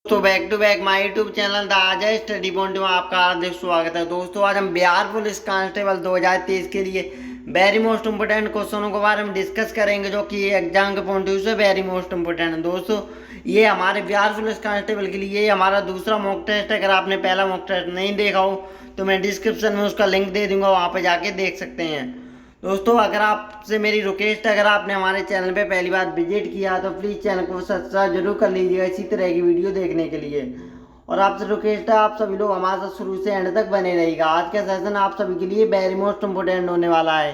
तो back to back my YouTube channel the Ajay study point में आपका हार्दिक स्वागत है। दोस्तों आज हम बिहार पुलिस कांस्टेबल 2023 के लिए वेरी मोस्ट इम्पोर्टेंट क्वेश्चनों के बारे में डिस्कस करेंगे, जो कि एग्जाम के पॉइंट ऑफ व्यू से वेरी मोस्ट इम्पोर्टेंट है। दोस्तों ये हमारे बिहार पुलिस कांस्टेबल के लिए हमारा दूसरा मॉक टेस्ट है। अगर आपने पहला मॉक टेस्ट नहीं देखा हो तो मैं डिस्क्रिप्शन में उसका लिंक दे दूंगा, वहाँ पर जाके देख सकते हैं। दोस्तों अगर आपसे मेरी रिक्वेस्ट है, अगर आपने हमारे चैनल पे पहली बार विजिट किया तो प्लीज़ चैनल को सब्सक्राइब जरूर कर लीजिएगा इसी तरह की वीडियो देखने के लिए। और आपसे रिक्वेस्ट है, आप सभी लोग हमारे साथ शुरू से एंड तक बने रहिएगा। आज का सेशन आप सभी के लिए वेरी मोस्ट इम्पोर्टेंट होने वाला है,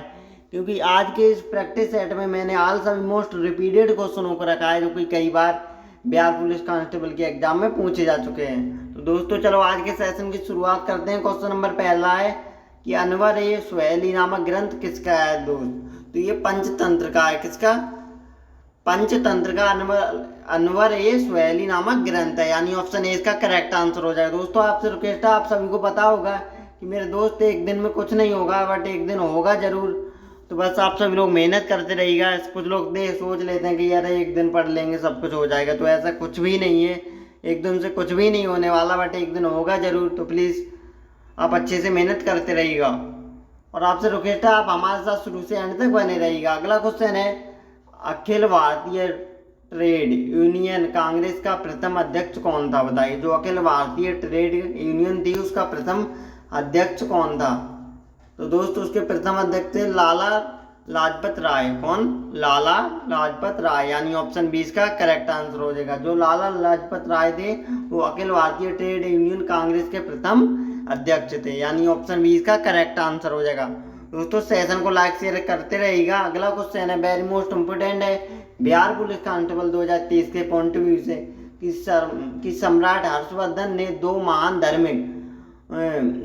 क्योंकि आज के इस प्रैक्टिस सेट में मैंने ऑल सभी मोस्ट रिपीटेड क्वेश्चनों को रखा है, जो कि कई बार बिहार पुलिस कांस्टेबल के एग्जाम में पूछे जा चुके हैं। तो दोस्तों चलो आज के सेशन की शुरुआत करते हैं। क्वेश्चन नंबर पहला है कि अनवर ए सुहेली नामक ग्रंथ किसका है। दोस्त तो ये पंचतंत्र का है। किसका? पंचतंत्र का अनवर ए सुहेली नामक ग्रंथ है, यानी ऑप्शन ए इसका करेक्ट आंसर हो जाएगा। दोस्तों आपसे रिक्वेस्ट है, आप सभी को पता होगा कि मेरे दोस्त एक दिन में कुछ नहीं होगा, बट एक दिन होगा जरूर। तो बस आप सभी लोग मेहनत करते रहिएगा। कुछ लोग सोच लेते हैं कि यार एक दिन पढ़ लेंगे सब कुछ हो जाएगा, तो ऐसा कुछ भी नहीं है। एकदम से कुछ भी नहीं होने वाला, बट एक दिन होगा जरूर। तो प्लीज़ आप अच्छे से मेहनत करते रहिएगा। और आपसे रिक्वेस्ट है, आप हमारे साथ शुरू से एंड तक बने रहिएगा। अगला क्वेश्चन है, अखिल भारतीय ट्रेड यूनियन कांग्रेस का प्रथम अध्यक्ष कौन था। बताइए, जो अखिल भारतीय ट्रेड यूनियन थी उसका प्रथम अध्यक्ष कौन था। तो दोस्तों उसके प्रथम अध्यक्ष थे लाला लाजपत राय। कौन? लाला लाजपत राय, यानी ऑप्शन 20 का करेक्ट आंसर हो जाएगा। जो लाला लाजपत राय थे वो अखिल भारतीय ट्रेड यूनियन कांग्रेस के प्रथम अध्यक्ष थे, यानी ऑप्शन 20 का करेक्ट आंसर हो जाएगा। दोस्तों सेशन को लाइक शेयर करते रहिएगा। अगला क्वेश्चन है वेरी मोस्ट इम्पोर्टेंट है बिहार पुलिस कांस्टेबल 2023 के पॉइंट ऑफ व्यू से कि सम्राट हर्षवर्धन ने दो महान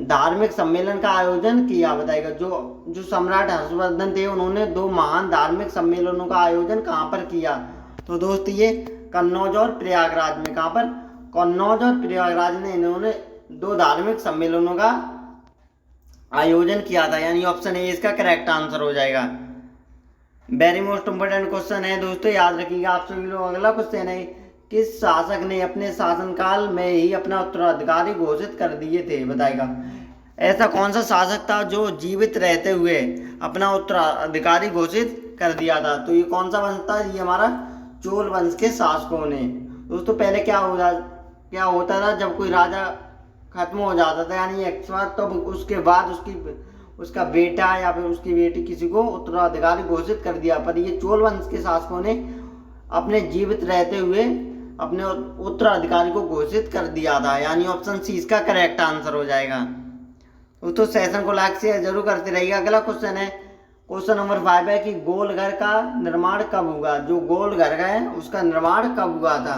धार्मिक सम्मेलन का आयोजन किया। बताएगा, जो सम्राट हर्षवर्धन थे उन्होंने दो महान धार्मिक सम्मेलनों का आयोजन कहाँ पर किया। तो दोस्त ये कन्नौज और प्रयागराज में। कहाँ पर? कन्नौज और प्रयागराज में इन्होंने दो धार्मिक सम्मेलनों का आयोजन किया था, यानी ऑप्शन ए इसका करेक्ट आंसर हो जाएगा। वेरी मोस्ट इंपोर्टेंट क्वेश्चन है दोस्तों, याद रखिएगा आप सभी लोग। अगला क्वेश्चन है, किस शासक ने अपने शासनकाल में ही अपना उत्तराधिकारी घोषित कर दिए थे। बताएगा, ऐसा कौन सा शासक था जो जीवित रहते हुए अपना उत्तराधिकारी घोषित कर दिया था। तो ये कौन सा वंश था? ये हमारा चोल वंश के शासकों ने। दोस्तों पहले क्या होता था, जब कोई राजा खत्म हो जाता था यानी एक्सपायर, तो उसके बाद उसका बेटा या फिर उसकी बेटी किसी को उत्तराधिकारी घोषित कर दिया। पर ये चोल वंश के शासकों ने अपने जीवित रहते हुए अपने उत्तराधिकारी को घोषित कर दिया था, यानी ऑप्शन सी इसका करेक्ट आंसर हो जाएगा। तो सेशन को लाइक शेयर जरूर करते रहिएगा। अगला क्वेश्चन है, क्वेश्चन नंबर 5 है कि गोल घर का निर्माण कब हुआ। जो गोल घर है उसका निर्माण कब हुआ था।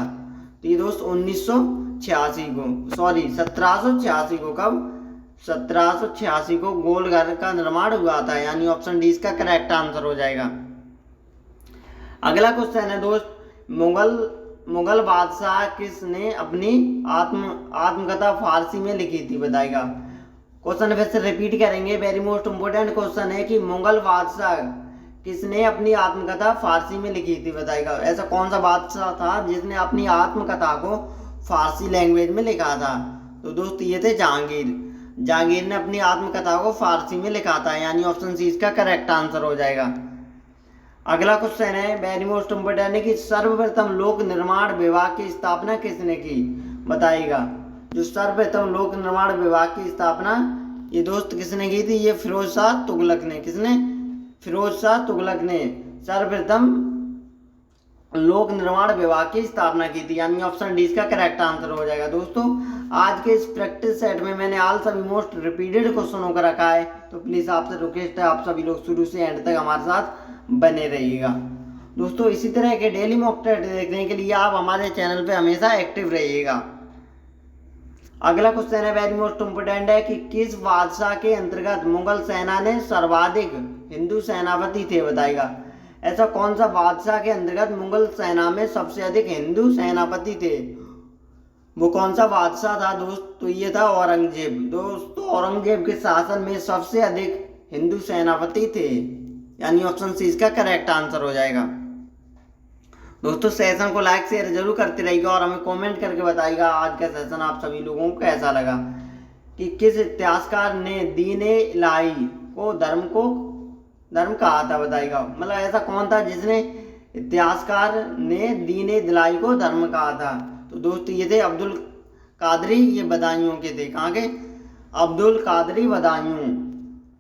तो ये दोस्त 1786 को। कब? 1786 को गोल घर का निर्माण हुआ था, यानी ऑप्शन डी इसका करेक्ट आंसर हो जाएगा। अगला क्वेश्चन है दोस्त, मुगल बादशाह किसने अपनी आत्मकथा फारसी में लिखी थी। बताएगा, क्वेश्चन फिर से रिपीट करेंगे। वेरी मोस्ट इंपोर्टेंट क्वेश्चन है कि मुगल बादशाह किसने अपनी आत्मकथा फारसी में लिखी थी। बताएगा, ऐसा कौन सा बादशाह था जिसने अपनी आत्मकथा को फारसी लैंग्वेज में लिखा था। तो दोस्त ये थे जहांगीर ने अपनी आत्मकथा को फारसी में लिखा था, यानी ऑप्शन सी इसका करेक्ट आंसर हो जाएगा। अगला क्वेश्चन है वेरी मोस्ट इम्पोर्टेंट है कि सर्वप्रथम लोक निर्माण विभाग की स्थापना किसने की। बताइएगा, जो सर्वप्रथम लोक निर्माण विभाग की स्थापना ये दोस्त किसने की थी। ये फिरोज शाह तुगलक ने। किसने? फिरोज शाह तुगलक ने सर्वप्रथम लोक निर्माण विभाग की स्थापना की थी, यानी ऑप्शन डी इसका करेक्ट आंसर हो जाएगा। दोस्तों आज के इस प्रैक्टिस सेट में मैंने ऑल सभी मोस्ट रिपीटेड क्वेश्चनों का रखा है, तो प्लीज़ आपसे रिक्वेस्ट है, आप सभी लोग शुरू से एंड तक हमारे साथ बने रहिएगा। दोस्तों इसी तरह के डेली मॉक टेस्ट देखने के लिए आप हमारे चैनल पे हमेशा एक्टिव रहिएगा। अगला क्वेश्चन है वेरी मोस्ट इम्पोर्टेंट है कि किस बादशाह के अंतर्गत मुगल सेना ने सर्वाधिक हिंदू सेनापति थे। बताएगा, ऐसा कौन सा बादशाह के अंतर्गत मुगल सेना में सबसे अधिक हिंदू सेनापति थे। वो कौन सा बादशाह था दोस्त। तो ये था औरंगजेब। दोस्तों औरंगजेब के शासन में सबसे अधिक हिंदू सेनापति थे, यानी ऑप्शन सी इसका करेक्ट आंसर हो जाएगा। दोस्तों सेशन को लाइक शेयर जरूर करते रहिएगा और हमें कमेंट करके बताइएगा आज का सेशन आप सभी लोगों को कैसा लगा, कि किस इतिहासकार ने दीन इलाही को धर्म कहा था, बताइएगा। मतलब ऐसा कौन था जिसने इतिहासकार ने दीन इलाही को धर्म कहा था। तो दोस्तों ये थे अब्दुल कादरी, ये बदायूं के थे। कहाँ के? अब्दुल कादरी बदायूं,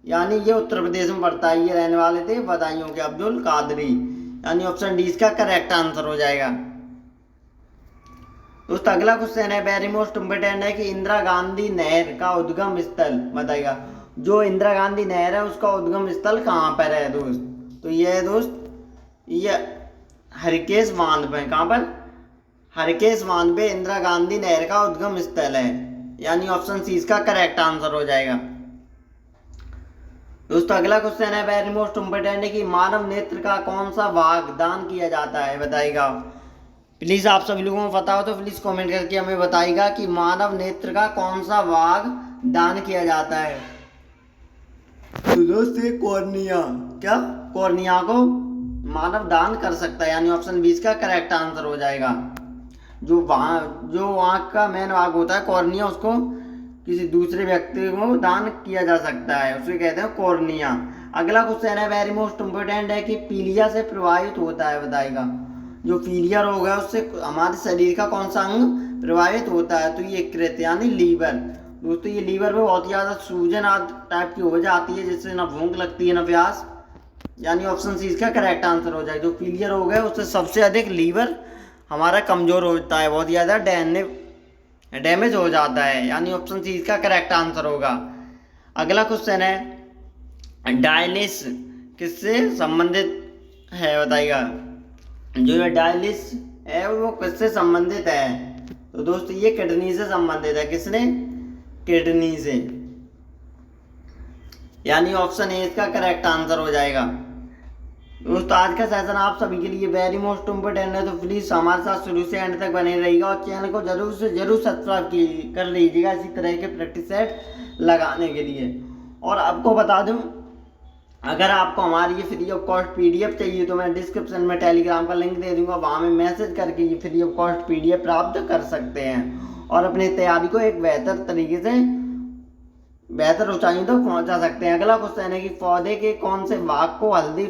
यानी ये उत्तर प्रदेश में पड़ता है, ये रहने वाले थे बदायूं के अब्दुल कादरी, यानी ऑप्शन डी इसका करेक्ट आंसर हो जाएगा। दोस्तों अगला क्वेश्चन है वेरी मोस्ट इम्पोर्टेंट है कि इंदिरा गांधी नहर का उद्गम स्थल, बताइएगा। जो इंदिरा गांधी नहर है उसका उद्गम स्थल कहाँ पर है दोस्त? तो ये है दोस्त, ये हरकेश बांध पे। कहाँ पर? हरकेश बांध पे इंदिरा गांधी नहर का उद्गम स्थल है, यानी ऑप्शन सी इसका करेक्ट आंसर हो जाएगा। दोस्तों अगला क्वेश्चन है वेरी मोस्ट इम्पोर्टेंट है कि मानव नेत्र का कौन सा भाग दान किया जाता है, बताइएगा। प्लीज आप सभी लोगों को पता हो तो प्लीज कमेंट करके हमें बताइएगा कि मानव नेत्र का कौन सा भाग दान किया जाता है। तो दोस्तों कॉर्निया, क्या कॉर्निया को मानव दान कर सकता है, यानी ऑप्शन 20 का करेक्ट आंसर हो जाएगा। जो आँख का मेन भाग होता है कॉर्निया, उसको किसी दूसरे व्यक्ति को दान किया जा सकता है, उसे कहते हैं कॉर्निया। अगला क्वेश्चन है वेरी मोस्ट इम्पोर्टेंट है कि पीलिया से प्रभावित होता है, बताएगा। जो पीलिया रोग है उससे हमारे शरीर का कौन सा अंग प्रभावित होता है? तो ये यकृत यानी लीवर। दोस्तों ये लीवर में बहुत ज़्यादा सूजन टाइप की हो जाती है, जिससे ना भूख लगती है ना प्यास, यानी ऑप्शन सी इसका करेक्ट आंसर हो जाएगा। जो पीलिया रोग है उससे सबसे अधिक लीवर हमारा कमजोर होता है, बहुत ज़्यादा डैमेज हो जाता है, यानी ऑप्शन सी इसका करेक्ट आंसर होगा। अगला क्वेश्चन है डायलिस किससे संबंधित है, बताइएगा। जो ये डायलिस है वो किससे संबंधित है? तो दोस्तों ये किडनी से संबंधित है। किसने? किडनी से, यानी ऑप्शन ए इसका करेक्ट आंसर हो जाएगा। दोस्तों आज का सेशन आप सभी के लिए वेरी मोस्ट इम्पोर्टेंट है, तो प्लीज हमारे साथ शुरू से एंड तक बने रहिएगा और चैनल को जरूर से जरूर सब्सक्राइब कर लीजिएगा इसी तरह के प्रैक्टिस सेट लगाने के लिए। और आपको बता दूं, अगर आपको हमारी ये फ्री ऑफ कॉस्ट पीडीएफ चाहिए तो मैं डिस्क्रिप्शन में टेलीग्राम का लिंक दे दूंगा, वहाँ में मैसेज करके ये फ्री ऑफ कॉस्ट पीडीएफ प्राप्त कर सकते हैं और अपनी तैयारी को एक बेहतर तरीके से बेहतर ऊंचाई तक पहुँचा सकते हैं। अगला क्वेश्चन है कि पौधे के कौन से भाग को हल्दी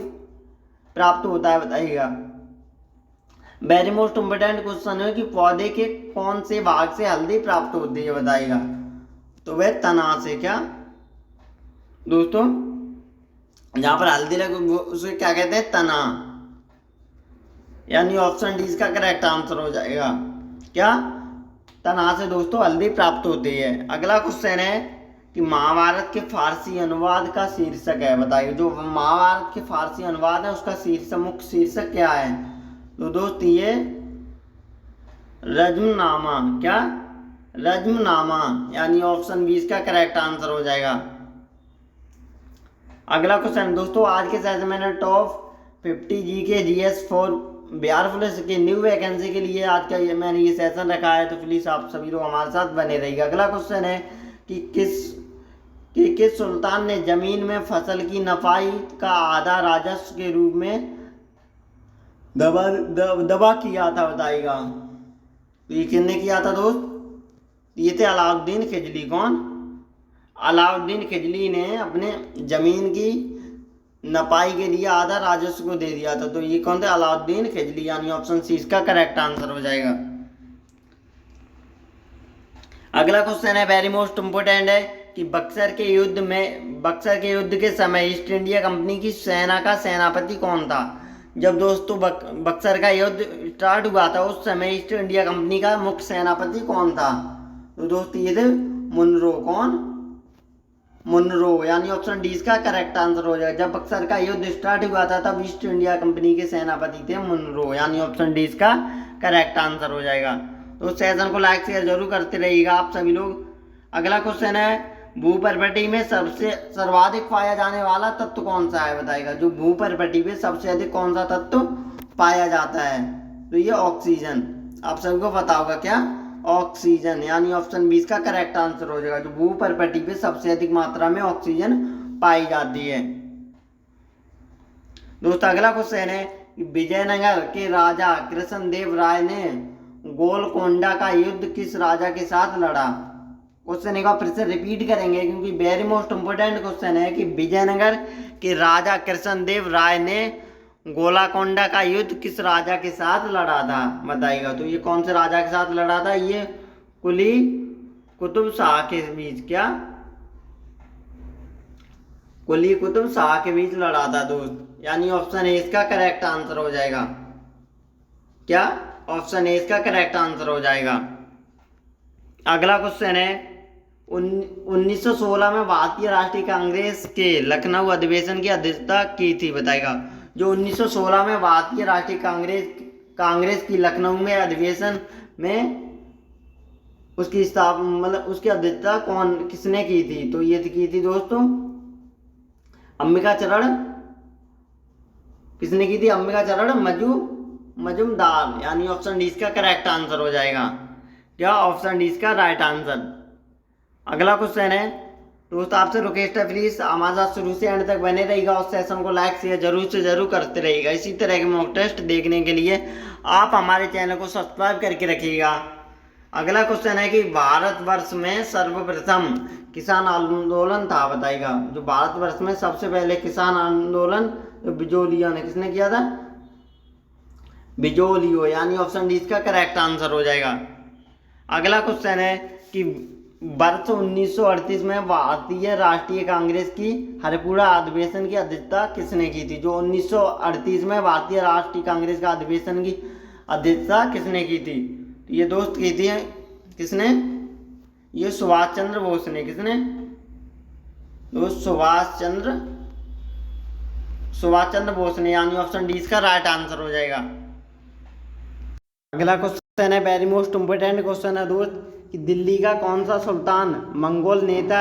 प्राप्त होता है, बताइएगा। वेरी मोस्ट इम्पोर्टेंट क्वेश्चन है कि पौधे के कौन से भाग से हल्दी प्राप्त होती है, बताइएगा। तो वह तना से। क्या दोस्तों? जहां पर हल्दी लगे उसे क्या कहते हैं? तना, यानी ऑप्शन डी इसका करेक्ट आंसर हो जाएगा। क्या? तना से दोस्तों हल्दी प्राप्त होती है। अगला क्वेश्चन है कि महाभारत के फारसी अनुवाद का शीर्षक है, बताइए। जो महाभारत के फारसी अनुवाद है उसका मुख्य शीर्षक क्या है? तो दोस्त ये रज्मनामा। क्या? रज्मनामा, यानी ऑप्शन 20 का करेक्ट आंसर हो जाएगा। अगला क्वेश्चन दोस्तों आज के सेशन में top 50 GK GS for Bihar police की न्यू वैकेंसी के लिए आज का मैंने ये सेशन रखा है, तो प्लीज आप सभी लोग हमारे साथ बने रहिएगा। अगला क्वेश्चन है कि किस सुल्तान ने जमीन में फसल की नफाई का आधा राजस्व के रूप में दबा किया था, बताइएगा। तो ये किसने किया था दोस्त? ये थे अलाउद्दीन खिजली। कौन? अलाउद्दीन खिजली ने अपने जमीन की नपाई के लिए आधा राजस्व को दे दिया था। तो ये कौन थे? अलाउद्दीन खिजली, यानी ऑप्शन सी इसका करेक्ट आंसर हो जाएगा। अगला क्वेश्चन है वेरी मोस्ट इम्पोर्टेंट है कि बक्सर के युद्ध के समय ईस्ट इंडिया कंपनी की सेना का सेनापति कौन था? जब दोस्तों बक्सर का युद्ध स्टार्ट हुआ था उस समय ईस्ट इंडिया कंपनी का मुख्य सेनापति कौन था? तो दोस्तों ये थे मुनरो। कौन? मुनरो, यानी ऑप्शन डी इसका करेक्ट आंसर हो जाएगा। जब बक्सर का युद्ध स्टार्ट हुआ था तब ईस्ट इंडिया कंपनी के सेनापति थे मुनरो, यानी ऑप्शन डी इसका करेक्ट आंसर हो जाएगा। तो सेशन को लाइक शेयर जरूर करते रहिएगा आप सभी लोग। अगला क्वेश्चन है भूपर्वती में सर्वाधिक पाया जाने वाला तत्व कौन सा है, बताइएगा। जो भूपर्वती में सबसे अधिक कौन सा तत्व पाया जाता है? तो ये ऑक्सीजन। आप सभी को पता होगा। क्या? ऑक्सीजन, यानी ऑप्शन 20 का करेक्ट आंसर हो जाएगा। जो भूपर्वती पे सबसे अधिक मात्रा में ऑक्सीजन पाई जाती है। दोस्तों अगला क्वेश्चन है कि विजयनगर के राजा कृष्णदेव राय ने गोलकोंडा का युद्ध किस राजा के साथ लड़ा। क्वेश्चन एक बार फिर से रिपीट करेंगे क्योंकि वेरी मोस्ट इंपोर्टेंट क्वेश्चन है कि विजयनगर के राजा कृष्णदेव राय ने गोलाकोंडा का युद्ध किस राजा के साथ लड़ा था, बताइएगा। तो ये कौन से राजा के साथ लड़ा था, ये कुली कुतुब शाह के बीच, क्या कुली कुतुब शाह के बीच लड़ा था दोस्त। यानी ऑप्शन ए इसका करेक्ट आंसर हो जाएगा, क्या ऑप्शन ए इसका करेक्ट आंसर हो जाएगा। अगला क्वेश्चन है 1916 में भारतीय राष्ट्रीय कांग्रेस के लखनऊ अधिवेशन की अध्यक्षता की थी, बताएगा। जो 1916 में भारतीय राष्ट्रीय कांग्रेस की लखनऊ में अधिवेशन में उसकी स्थापना मतलब उसकी अध्यक्षता किसने की थी, तो ये की थी दोस्तों अंबिका चरण, किसने की थी, अंबिका चरण मजूमदार। यानी ऑप्शन डी इसका करेक्ट आंसर हो जाएगा, क्या ऑप्शन डी इसका राइट आंसर। अगला क्वेश्चन है दोस्त, आपसे रिक्वेस्ट है प्लीज हमारे साथ शुरू से एंड तक बने रहेगा और सेशन को लाइक शेयर जरूर से जरूर करते रहेगा। इसी तरह के मॉक टेस्ट देखने के लिए आप हमारे चैनल को सब्सक्राइब करके रखिएगा। अगला क्वेश्चन है कि भारतवर्ष में सर्वप्रथम किसान आंदोलन था, बताइएगा। जो भारतवर्ष में सबसे पहले किसान आंदोलन बिजोलिया ने किसने किया था, बिजोलियो। यानी ऑप्शन डी इसका करेक्ट आंसर हो जाएगा। अगला क्वेश्चन है कि वर्ष 1938 में भारतीय राष्ट्रीय कांग्रेस की हरिपुरा अधिवेशन की अध्यक्षता किसने की थी। जो 1938 में भारतीय राष्ट्रीय कांग्रेस का अधिवेशन की अध्यक्षता किसने की थी, ये दोस्त की थी किसने, ये सुभाष चंद्र बोस ने। किसने, दोस्त सुभाष चंद्र बोस ने। यानी ऑप्शन डी इसका राइट आंसर हो जाएगा। अगला क्वेश्चन है वेरी मोस्ट इंपोर्टेंट क्वेश्चन है दोस्त कि दिल्ली का कौन सा सुल्तान मंगोल नेता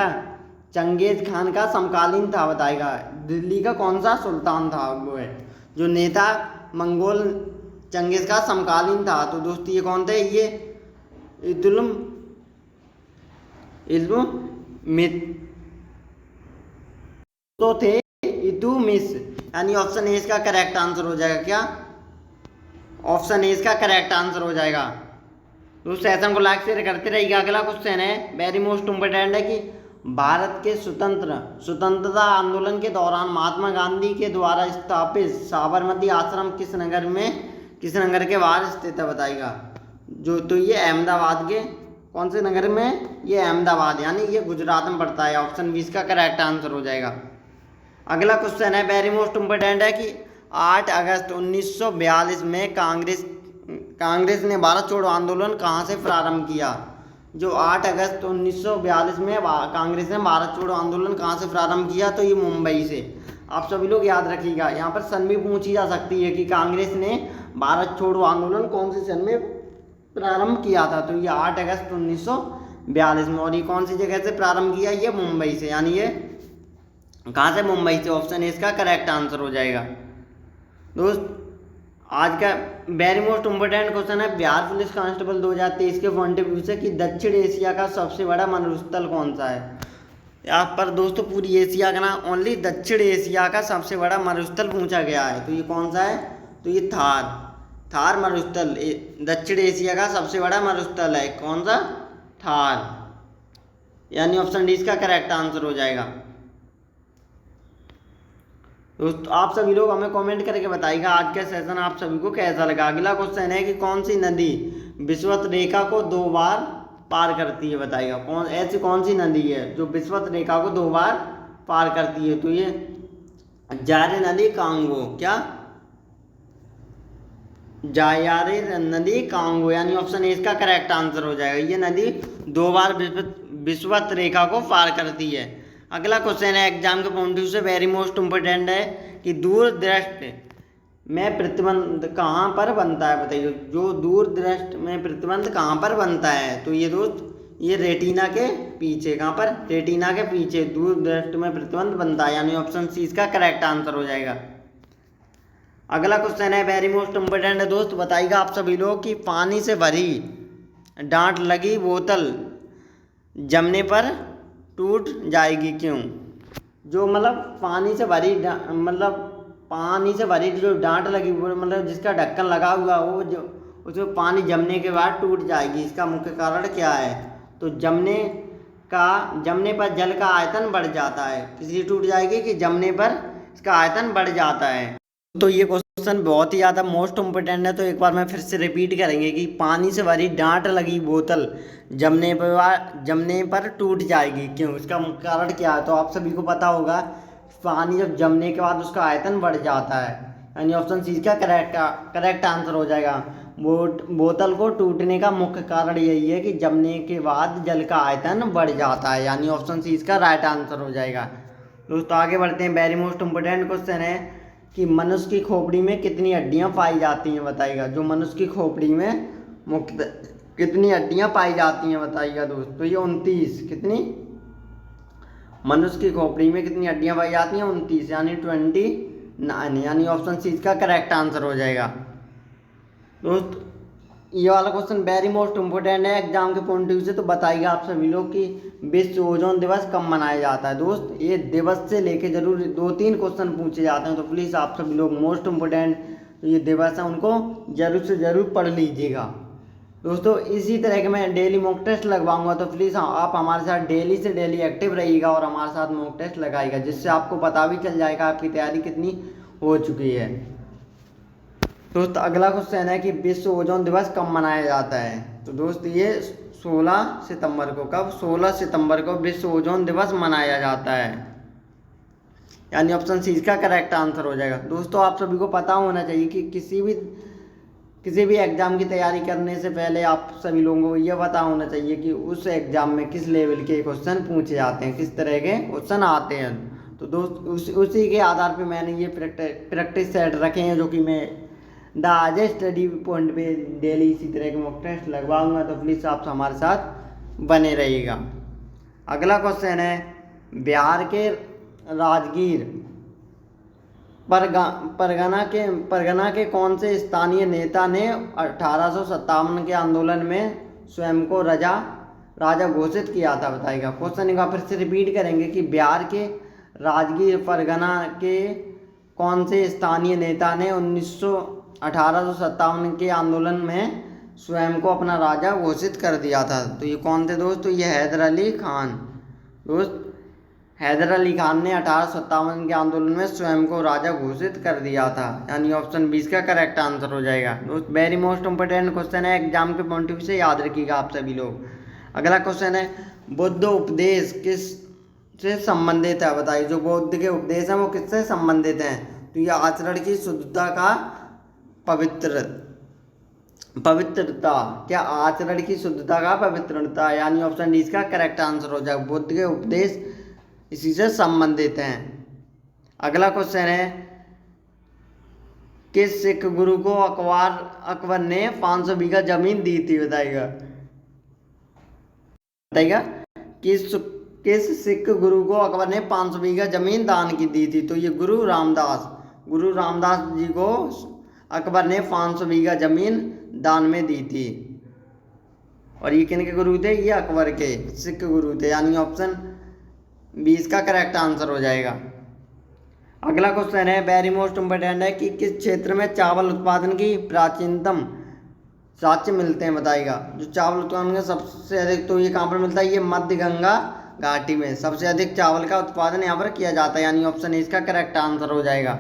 चंगेज खान का समकालीन था, बताएगा। दिल्ली का कौन सा सुल्तान था, वो है जो नेता मंगोल चंगेज का समकालीन था। तो दोस्त ये कौन थे, ये तो थे इल्तुतमिश। यानी ऑप्शन ए इसका करेक्ट आंसर हो जाएगा, क्या ऑप्शन ए इसका करेक्ट आंसर हो जाएगा। दोस्तों सेशन को लाइक शेयर करते रहिएगा। अगला क्वेश्चन है वेरी मोस्ट इंपोर्टेंट है कि भारत के स्वतंत्रता आंदोलन के दौरान महात्मा गांधी के द्वारा स्थापित साबरमती आश्रम किस नगर के बाहर स्थित है, बताइएगा। जो तो ये अहमदाबाद के कौन से नगर में, ये अहमदाबाद, यानी ये गुजरात में पड़ता है। ऑप्शन बी इसका करेक्ट आंसर हो जाएगा। अगला क्वेश्चन है वेरी मोस्ट इंपोर्टेंट है कि 8 अगस्त 1942 में कांग्रेस ने भारत छोड़ो आंदोलन कहाँ से प्रारंभ किया। जो 8 अगस्त 1942 में कांग्रेस ने भारत छोड़ो आंदोलन कहाँ से प्रारंभ किया, तो ये मुंबई से। आप सभी लोग याद रखिएगा, यहाँ पर सन भी पूछी जा सकती है कि कांग्रेस ने भारत छोड़ो आंदोलन कौन से सन में प्रारंभ किया था। तो ये 8 अगस्त 1942 में। और ये कौन सी जगह से प्रारंभ किया, ये मुंबई से। यानी ये कहाँ से, मुंबई से। ऑप्शन ए इसका करेक्ट आंसर हो जाएगा। दोस्त आज का वेरी मोस्ट इंपोर्टेंट क्वेश्चन है बिहार पुलिस कांस्टेबल 2023 के पॉइंट ऑफ व्यू से कि दक्षिण एशिया का सबसे बड़ा मरुस्थल कौन सा है। यहाँ पर दोस्तों पूरी एशिया का ना, ओनली दक्षिण एशिया का सबसे बड़ा मरुस्थल पूछा गया है। तो ये कौन सा है, तो ये थार मरुस्थल दक्षिण एशिया का सबसे बड़ा मरुस्थल है। कौन सा, थार। यानी ऑप्शन डी इसका करेक्ट आंसर हो जाएगा। दोस्तों आप सभी लोग हमें कमेंट करके बताइएगा आज का सेशन आप सभी को कैसा लगा। अगला क्वेश्चन है कि कौन सी नदी विषुवत रेखा को 2 बार पार करती है, बताइएगा। ऐसी कौन सी नदी है जो विषुवत रेखा को 2 बार पार करती है। तो ये जायरे नदी कांगो, क्या जायरे नदी कांगो। यानी ऑप्शन ए इसका करेक्ट आंसर हो जाएगा। ये नदी 2 बार विषुवत रेखा को पार करती है। अगला क्वेश्चन है एग्जाम के पॉइंट ऑफ व्यू से वेरी मोस्ट इंपोर्टेंट है कि दूरदृष्टि में प्रतिबंध कहाँ पर बनता है, बताइए। जो दूरदृष्टि में प्रतिबंध कहाँ पर बनता है, तो ये दोस्त ये रेटिना के पीछे। कहाँ पर, रेटिना के पीछे दूरदृष्टि में प्रतिबंध बनता है। यानी ऑप्शन सी इसका करेक्ट आंसर हो जाएगा। अगला क्वेश्चन है वेरी मोस्ट इंपोर्टेंट है दोस्त, बताइएगा आप सभी लोग कि पानी से भरी डांट लगी बोतल जमने पर टूट जाएगी क्यों। जो मतलब पानी से भरी मतलब पानी से भरी जो डांट लगी हुई मतलब जिसका ढक्कन लगा हुआ हो जो उसमें पानी जमने के बाद टूट जाएगी। इसका मुख्य कारण क्या है? तो जमने पर जल का आयतन बढ़ जाता है। इसलिए टूट जाएगी कि जमने पर इसका आयतन बढ़ जाता है। तो ये क्वेश्चन बहुत ही ज़्यादा मोस्ट इम्पोर्टेंट है। तो एक बार मैं फिर से रिपीट करेंगे कि पानी से भरी डांट लगी बोतल जमने पर टूट जाएगी, क्यों? इसका मुख्य कारण क्या है? तो आप सभी को पता होगा, पानी जब जमने के बाद उसका आयतन बढ़ जाता है, यानी ऑप्शन सी का करेक्ट आंसर हो जाएगा। बोतल को टूटने का मुख्य कारण यही है कि जमने के बाद जल का आयतन बढ़ जाता है, यानी ऑप्शन सी इसका राइट आंसर हो जाएगा। दोस्तों आगे बढ़ते हैं। वेरी मोस्ट इम्पोर्टेंट क्वेश्चन है कि मनुष्य की खोपड़ी में कितनी हड्डियां पाई जाती हैं, बताइएगा। जो मनुष्य की खोपड़ी में मुख्य कितनी हड्डियां पाई जाती हैं, बताइएगा दोस्त। तो ये 29। कितनी? मनुष्य की खोपड़ी में कितनी हड्डियां पाई जाती हैं? 29, यानी 29, यानी ऑप्शन सी इसका करेक्ट आंसर हो जाएगा। दोस्त ये वाला क्वेश्चन वेरी मोस्ट इम्पोर्टेंट है एग्जाम के पॉइंट ऑफ व्यू से। तो बताइएगा आप सभी लोग कि विश्व ओजोन दिवस कब मनाया जाता है। दोस्त ये दिवस से लेके जरूर 2-3 क्वेश्चन पूछे जाते हैं, तो प्लीज़ आप सभी लोग मोस्ट इम्पोर्टेंट ये दिवस है उनको जरूर से जरूर पढ़ लीजिएगा। दोस्तों इसी तरह के मैं डेली मॉक टेस्ट लगवाऊंगा, तो प्लीज़ आप हमारे साथ डेली से डेली एक्टिव रहिएगा और हमारे साथ मॉक टेस्ट लगाइएगा, जिससे आपको पता भी चल जाएगा आपकी तैयारी कितनी हो चुकी है। दोस्त अगला क्वेश्चन है कि विश्व ओजोन दिवस कब मनाया जाता है। तो दोस्त ये 16 सितंबर को। कब? 16 सितंबर को विश्व ओजोन दिवस मनाया जाता है, यानी ऑप्शन सी इसका करेक्ट आंसर हो जाएगा। दोस्तों आप सभी को पता होना चाहिए कि किसी भी एग्ज़ाम की तैयारी करने से पहले आप सभी लोगों को यह पता होना चाहिए कि उस एग्ज़ाम में किस लेवल के क्वेश्चन पूछे जाते हैं, किस तरह के क्वेश्चन आते हैं। तो दोस्त उसी के आधार पे मैंने ये प्रैक्टिस सेट रखे हैं, जो कि मैं द आज स्टडी पॉइंट पे डेली इसी तरह के मॉक टेस्ट लगवाऊंगा। तो प्लीज़ आप हमारे साथ बने रहिएगा। अगला क्वेश्चन है, बिहार के राजगीर परगना के कौन से स्थानीय नेता ने 1857 के आंदोलन में स्वयं को राजा घोषित किया था, बताइएगा। क्वेश्चन एक बार फिर से रिपीट करेंगे कि बिहार के राजगीर परगना के कौन से स्थानीय नेता ने 1857 के आंदोलन में स्वयं को अपना राजा घोषित कर दिया था। तो ये कौन थे दोस्त? तो ये हैदर अली खान। दोस्त हैदर अली खान ने 1857 के आंदोलन में स्वयं को राजा घोषित कर दिया था, यानी ऑप्शन 20 का करेक्ट आंसर हो जाएगा। दोस्त वेरी मोस्ट इंपोर्टेंट क्वेश्चन है एग्जाम के पॉइंट ऑफ व्यू से, याद रखिएगा आप सभी लोग। अगला क्वेश्चन है, बुद्ध उपदेश किस से संबंधित है, बताइए। जो बुद्ध के उपदेश हैं वो किससे संबंधित हैं? तो ये आचरण की शुद्धता का पवित्रता, क्या आचरण की शुद्धता का पवित्रता, यानी ऑप्शन डी इसका करेक्ट आंसर हो जाएगा। बुद्ध के उपदेश इसी से संबंधित हैं। अगला क्वेश्चन है, किस सिख गुरु को अकबर ने 500 बीघा जमीन दी थी, बताइएगा। किस सिख गुरु को अकबर ने 500 बीघा जमीन दान की दी थी? तो ये गुरु रामदास जी को अकबर ने 500 बीघा जमीन दान में दी थी। और ये किन के गुरु थे? ये अकबर के सिख गुरु थे, यानी ऑप्शन 20 का करेक्ट आंसर हो जाएगा। अगला क्वेश्चन है, वेरी मोस्ट इम्पोर्टेंट है कि किस क्षेत्र में चावल उत्पादन की प्राचीनतम साक्ष्य मिलते हैं, बताइएगा। जो चावल उत्पादन का सबसे अधिक, तो ये कहाँ पर मिलता है? ये मध्य गंगा घाटी में सबसे अधिक चावल का उत्पादन यहाँ पर किया जाता है, यानी ऑप्शन ए इसका करेक्ट आंसर हो जाएगा।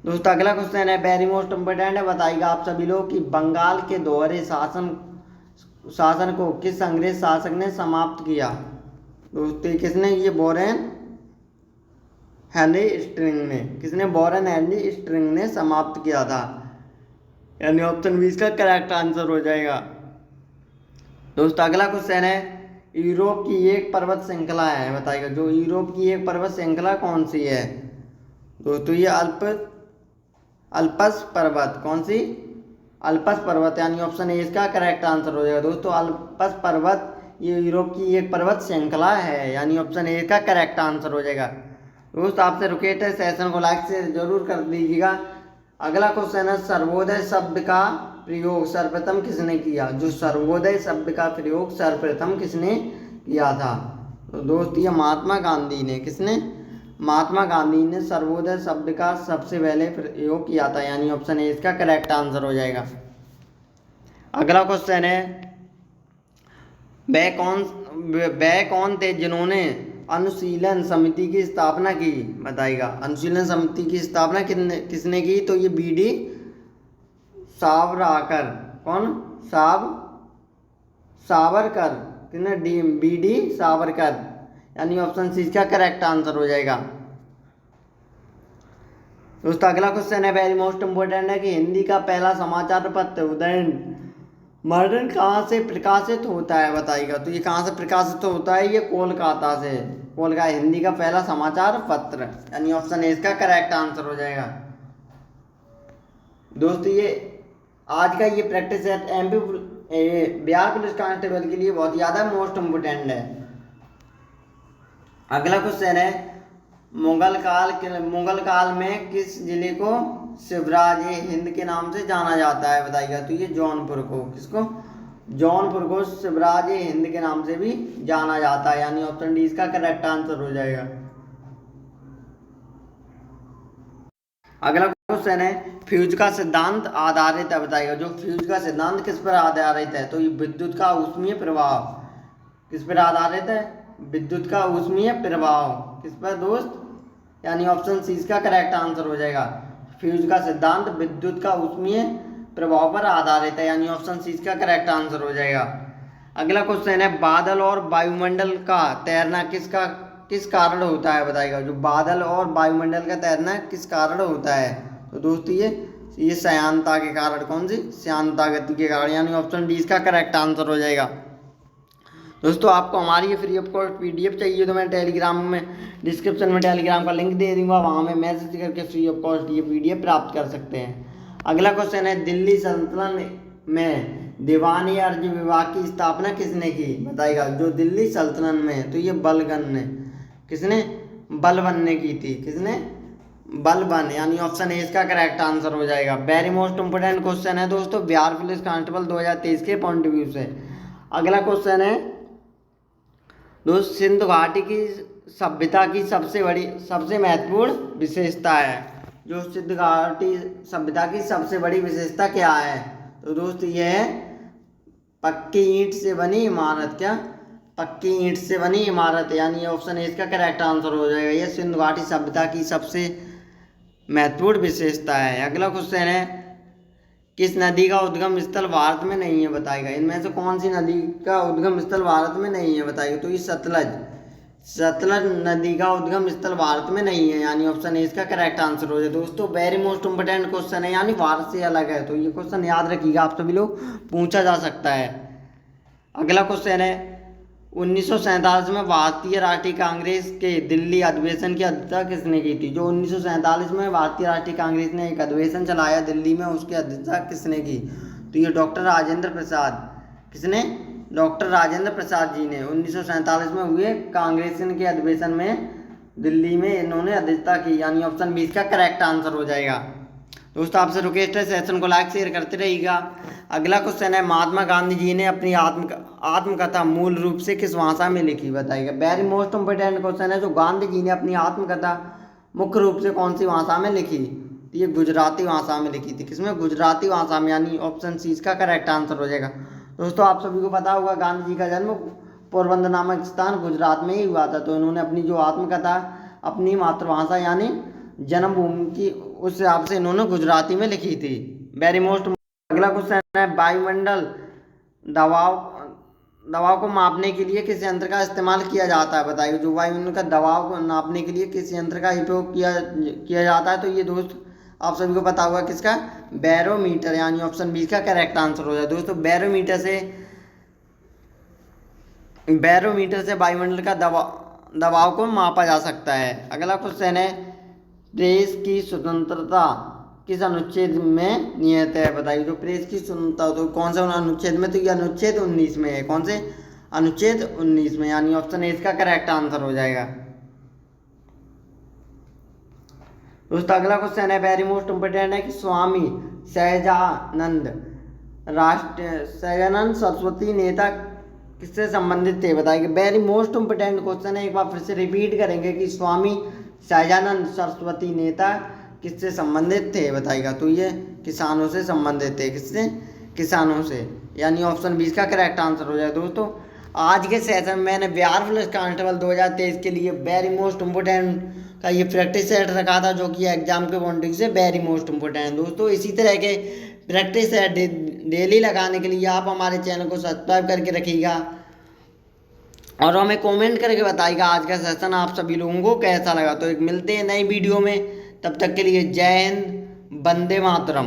दोस्तों अगला क्वेश्चन है, वेरी मोस्ट इम्पोर्टेंट है, बताइएगा आप सभी लोग कि बंगाल के दोहरे शासन को किस अंग्रेज शासक ने समाप्त किया। दोस्तों किसने? ये वॉरेन हेनरी स्ट्रिंग ने समाप्त किया था, यानी ऑप्शन 20 का करेक्ट आंसर हो जाएगा। दोस्तों अगला क्वेश्चन है, यूरोप की एक पर्वत श्रृंखला है, बताइएगा। जो यूरोप की एक पर्वत श्रृंखला कौन सी है? दोस्तों ये अल्पस पर्वत। कौन सी? अल्पस पर्वत, यानी ऑप्शन ए इसका करेक्ट आंसर हो जाएगा। दोस्तों अल्पस पर्वत ये यूरोप की एक पर्वत श्रृंखला है, यानी ऑप्शन ए का करेक्ट आंसर हो जाएगा। दोस्त आपसे रिक्वेस्ट है सेशन को लाइक से जरूर कर दीजिएगा। अगला क्वेश्चन है, सर्वोदय शब्द का प्रयोग सर्वप्रथम किसने किया? जो सर्वोदय शब्द का प्रयोग सर्वप्रथम किसने किया था? तो दोस्त ये महात्मा गांधी ने। किसने? महात्मा गांधी ने सर्वोदय शब्द का सबसे पहले प्रयोग किया था, यानी ऑप्शन ए इसका करेक्ट आंसर हो जाएगा। अगला क्वेश्चन है, वह कौन थे जिन्होंने अनुशीलन समिति की स्थापना की, बताइएगा। अनुशीलन समिति की स्थापना किसने की, तो ये बी.डी. सावरकर। कौन? सावरकर। किसने? बी.डी. सावरकर, यानी ऑप्शन सी इसका करेक्ट आंसर हो जाएगा। दोस्तों अगला क्वेश्चन है, वेरी मोस्ट इम्पोर्टेंट है कि हिंदी का पहला समाचार पत्र उदयन मॉडर्न कहाँ से प्रकाशित होता है, बताइएगा। तो ये कहाँ से प्रकाशित होता है, ये कोलकाता से। कोलकाता हिंदी का पहला समाचार पत्र, यानी ऑप्शन ए इसका करेक्ट आंसर हो जाएगा। दोस्तों ये आज का ये practice set Bihar police constable के लिए बहुत ज़्यादा मोस्ट इम्पोर्टेंट है। अगला क्वेश्चन है, मुगल काल में किस जिले को शिवराज हिंद के नाम से जाना जाता है, बताइएगा। तो ये जौनपुर को, किसको? जौनपुर को शिवराज हिंद के नाम से भी जाना जाता है, यानी ऑप्शन डी इसका करेक्ट आंसर हो जाएगा। अगला क्वेश्चन है, फ्यूज का सिद्धांत आधारित है, बताइएगा। जो फ्यूज का सिद्धांत किस पर आधारित है, तो ये विद्युत का ऊष्मीय प्रभाव। किस पर आधारित है? विद्युत का ऊष्मीय प्रभाव। किस पर दोस्त? यानी ऑप्शन सी इसका करेक्ट आंसर हो जाएगा। फ्यूज का सिद्धांत विद्युत का ऊष्मीय प्रभाव पर आधारित है, यानी ऑप्शन सी इसका करेक्ट आंसर हो जाएगा। अगला क्वेश्चन है, बादल और वायुमंडल का तैरना किस कारण होता है, बताइएगा। जो बादल और वायुमंडल का तैरना किस कारण होता है, तो दोस्तों ये श्यानता के कारण। कौन सी? श्यानता गति के कारण, यानी ऑप्शन डी इसका करेक्ट आंसर हो जाएगा। दोस्तों आपको हमारी ये फ्री ऑफ कॉस्ट पीडीएफ चाहिए तो मैं टेलीग्राम में डिस्क्रिप्शन में टेलीग्राम का लिंक दे दूंगा, वहाँ में मैसेज करके फ्री ऑफ कॉस्ट ये पीडीएफ प्राप्त कर सकते हैं। अगला क्वेश्चन है, दिल्ली सल्तनत में दीवानी अर्ज विभाग की स्थापना किसने की, बताइएगा। जो दिल्ली सल्तनत में, तो ये बलबन ने। किसने? बलबन ने की थी। किसने? बलबन, यानी ऑप्शन ए इसका करेक्ट आंसर हो जाएगा। वेरी मोस्ट इंपोर्टेंट क्वेश्चन है दोस्तों बिहार पुलिस कांस्टेबल 2023 के पॉइंट ऑफ व्यू से। अगला क्वेश्चन है, दोस्त सिंधु घाटी की सभ्यता की सबसे महत्वपूर्ण विशेषता है। जो सिंधु घाटी सभ्यता की सबसे बड़ी विशेषता क्या है, तो दोस्त ये है पक्की ईंट से बनी इमारत। क्या? पक्की ईंट से बनी इमारत, यानी ऑप्शन ए इसका करेक्ट आंसर हो जाएगा। ये सिंधु घाटी सभ्यता की सबसे महत्वपूर्ण विशेषता है। अगला क्वेश्चन है, किस नदी का उद्गम स्थल भारत में नहीं है, बताएगा। इनमें से कौन सी नदी का उद्गम स्थल भारत में नहीं है, बताइए। तो ये सतलज नदी का उद्गम स्थल भारत में नहीं है, यानी ऑप्शन ए इसका करेक्ट आंसर हो जाए। दोस्तों वेरी मोस्ट इंपोर्टेंट क्वेश्चन है, यानी भारत से अलग है, तो ये क्वेश्चन याद रखिएगा, आप सभी लोग पूछा जा सकता है। अगला क्वेश्चन है, 1947 में भारतीय राष्ट्रीय कांग्रेस के दिल्ली अधिवेशन की अध्यक्षता किसने की थी। जो 1947 में भारतीय राष्ट्रीय कांग्रेस ने एक अधिवेशन चलाया दिल्ली में, उसकी अध्यक्षता किसने की, तो ये डॉक्टर राजेंद्र प्रसाद। किसने? डॉक्टर राजेंद्र प्रसाद जी ने 1947 में हुए कांग्रेस के अधिवेशन में दिल्ली में इन्होंने अध्यक्षता की, यानी ऑप्शन बी इसका करेक्ट आंसर हो जाएगा। दोस्तों आपसे रिक्वेस्ट है सेशन को लाइक शेयर करते रहिएगा। अगला क्वेश्चन है, महात्मा गांधी जी ने अपनी आत्मकथा मूल रूप से किस भाषा में लिखी, बताइएगा। वेरी मोस्ट इंपोर्टेंट क्वेश्चन है, जो गांधी जी ने अपनी आत्मकथा मुख्य रूप से कौन सी भाषा में लिखी, तो ये गुजराती भाषा में लिखी थी। किसमें? गुजराती भाषा में, यानी ऑप्शन सी इसका करेक्ट आंसर हो जाएगा। दोस्तों आप सभी को पता होगा गांधी जी का जन्म पोरबंदर नामक स्थान गुजरात में ही हुआ था, तो इन्होंने अपनी जो आत्मकथा अपनी मातृभाषा यानी जन्मभूमि की उस हिसाब से इन्होंने गुजराती में लिखी थी। Very most. अगला क्वेश्चन है, वायुमंडल दबाव को मापने के लिए किस यंत्र का इस्तेमाल किया जाता है, बताइए। जो वायुमंडल का दबाव को नापने के लिए किस यंत्र का उपयोग किया जाता है, तो ये दोस्त आप सभी को पता होगा किसका, बैरोमीटर, यानी ऑप्शन बी का करेक्ट आंसर हो जाए। दोस्तों बैरोमीटर से वायुमंडल का दबाव को मापा जा सकता है। अगला क्वेश्चन है, प्रेस की स्वतंत्रता किस अनुच्छेद में नियत है, बताइए। जो प्रेस की स्वतंत्रता तो कौन सा अनुच्छेद में, तो ये अनुच्छेद 19 में है। कौन से? अनुच्छेद 19 में, यानी ऑप्शन ए इसका करेक्ट आंसर हो जाएगा। दोस्तों अगला क्वेश्चन है, वेरी मोस्ट इंपोर्टेंट है कि स्वामी सहजानंद सरस्वती नेता किससे संबंधित थे, बताइए। वेरी मोस्ट इंपोर्टेंट क्वेश्चन है, एक बार फिर से रिपीट करेंगे कि स्वामी सहजानंद सरस्वती नेता किससे संबंधित थे बताइएगा। तो ये किसानों से संबंधित थे। किससे? किसानों से, यानी ऑप्शन 20 का करेक्ट आंसर हो जाए। दोस्तों आज के सेशन में मैंने बिहार पुलिस कांस्टेबल 2023 के लिए वेरी मोस्ट इम्पोर्टेंट का ये प्रैक्टिस सेट रखा था, जो कि एग्जाम के पॉइंट से वेरी मोस्ट इम्पोर्टेंट है। दोस्तों इसी तरह के प्रैक्टिस सेट डेली लगाने के लिए आप हमारे चैनल को सब्सक्राइब करके रखिएगा और हमें कमेंट करके बताइएगा आज का सेशन आप सभी लोगों को कैसा लगा। तो एक मिलते हैं नई वीडियो में, तब तक के लिए जय हिंद, वंदे मातरम।